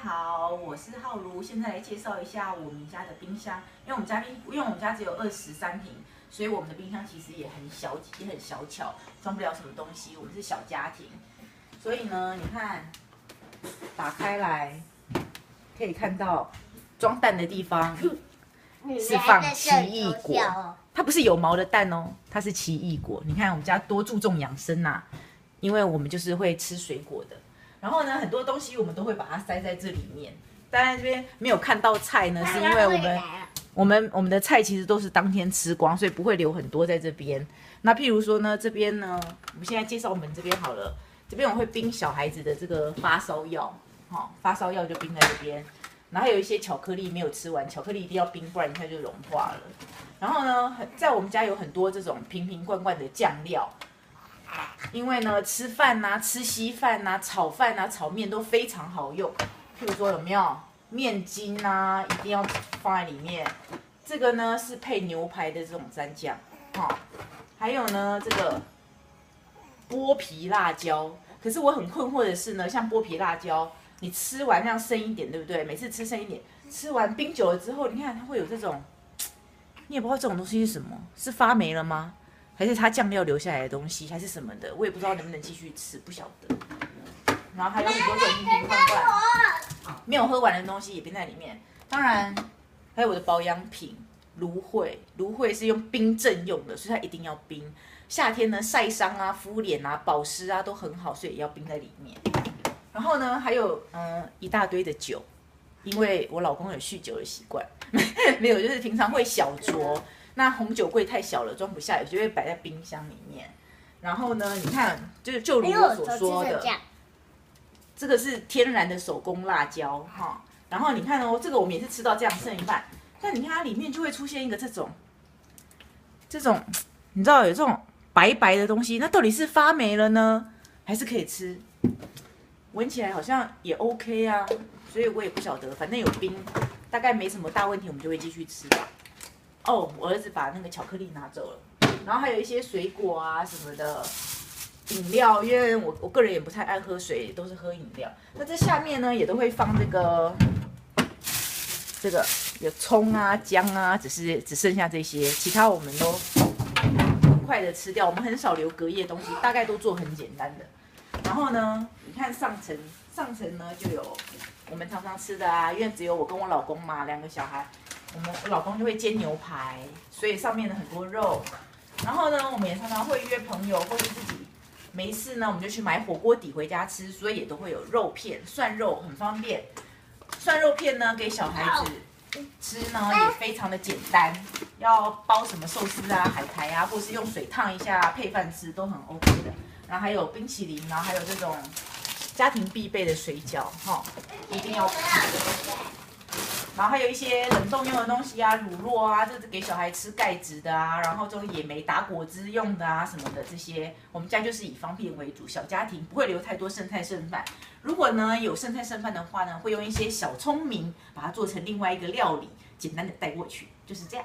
好，我是浩如，现在来介绍一下我们家的冰箱。因为我们家只有23平，所以我们的冰箱其实也很小巧，装不了什么东西。我们是小家庭，所以呢，你看，打开来可以看到装蛋的地方是放奇异果，它不是有毛的蛋哦，它是奇异果。你看我们家多注重养生呐，因为我们就是会吃水果的。然后呢，很多东西我们都会把它塞在这里面。当然这边没有看到菜呢，是因为我们的菜其实都是当天吃光，所以不会留很多在这边。那譬如说呢，这边呢，我们现在介绍我们这边好了。这边我会冰小孩子的这个发烧药，发烧药就冰在这边。然后还有一些巧克力没有吃完，巧克力一定要冰，不然一下就融化了。然后呢，在我们家有很多这种瓶瓶罐罐的酱料。因为呢，吃饭呐、吃稀饭呐、炒饭呐、炒面都非常好用。譬如说有没有面筋啊，一定要放在里面。这个呢是配牛排的这种蘸酱，还有呢这个剥皮辣椒。可是我很困惑的是呢，像剥皮辣椒，你吃完这样剩一点，对不对？每次吃剩一点，吃完冰久了之后，你看它会有这种，你也不知道这种东西是什么，是发霉了吗？还是它酱料留下来的东西，还是什么的，我也不知道能不能继续吃，不晓得。然后还有很多种瓶瓶罐罐，没有喝完的东西也冰在里面。当然，还有我的保养品芦荟，芦荟是用冰镇用的，所以它一定要冰。夏天呢，晒伤啊、敷脸啊、保湿啊都很好，所以也要冰在里面。然后呢，还有一大堆的酒，因为我老公有酗酒的习惯，没有就是平常会小酌。那红酒柜太小了，装不下，有就会摆在冰箱里面。然后呢，你看，就如我所说的，这个是天然的手工辣椒哈。然后你看哦，这个我们也是吃到这样剩一半，但你看它里面就会出现一个这种，你知道有这种白白的东西，那到底是发霉了呢，还是可以吃？闻起来好像也 OK 啊，所以我也不晓得，反正有冰，大概没什么大问题，我们就会继续吃吧。哦，我儿子把那个巧克力拿走了，然后还有一些水果啊什么的，饮料，因为我个人也不太爱喝水，都是喝饮料。那这下面呢也都会放这个有葱啊、姜啊，只剩下这些，其他我们都很快的吃掉，我们很少留隔夜东西，大概都做很简单的。然后呢，你看上层呢就有我们常常吃的啊，因为只有我跟我老公嘛，2个小孩。我老公就会煎牛排，所以上面的很多肉。然后呢，我们也常常会约朋友或是自己没事呢，我们就去买火锅底回家吃，所以也都会有肉片、涮肉，很方便。涮肉片呢，给小孩子吃呢也非常的简单，要包什么寿司啊、海苔啊，或是用水烫一下配饭吃都很 OK 的。然后还有冰淇淋，然后还有这种家庭必备的水饺，一定要吃的。然后还有一些冷冻用的东西啊，乳酪啊，这是给小孩吃钙质的啊，然后这种野莓打果汁用的啊，什么的这些，我们家就是以方便为主，小家庭不会留太多剩菜剩饭。如果呢有剩菜剩饭的话呢，会用一些小聪明把它做成另外一个料理，简单的带过去，就是这样。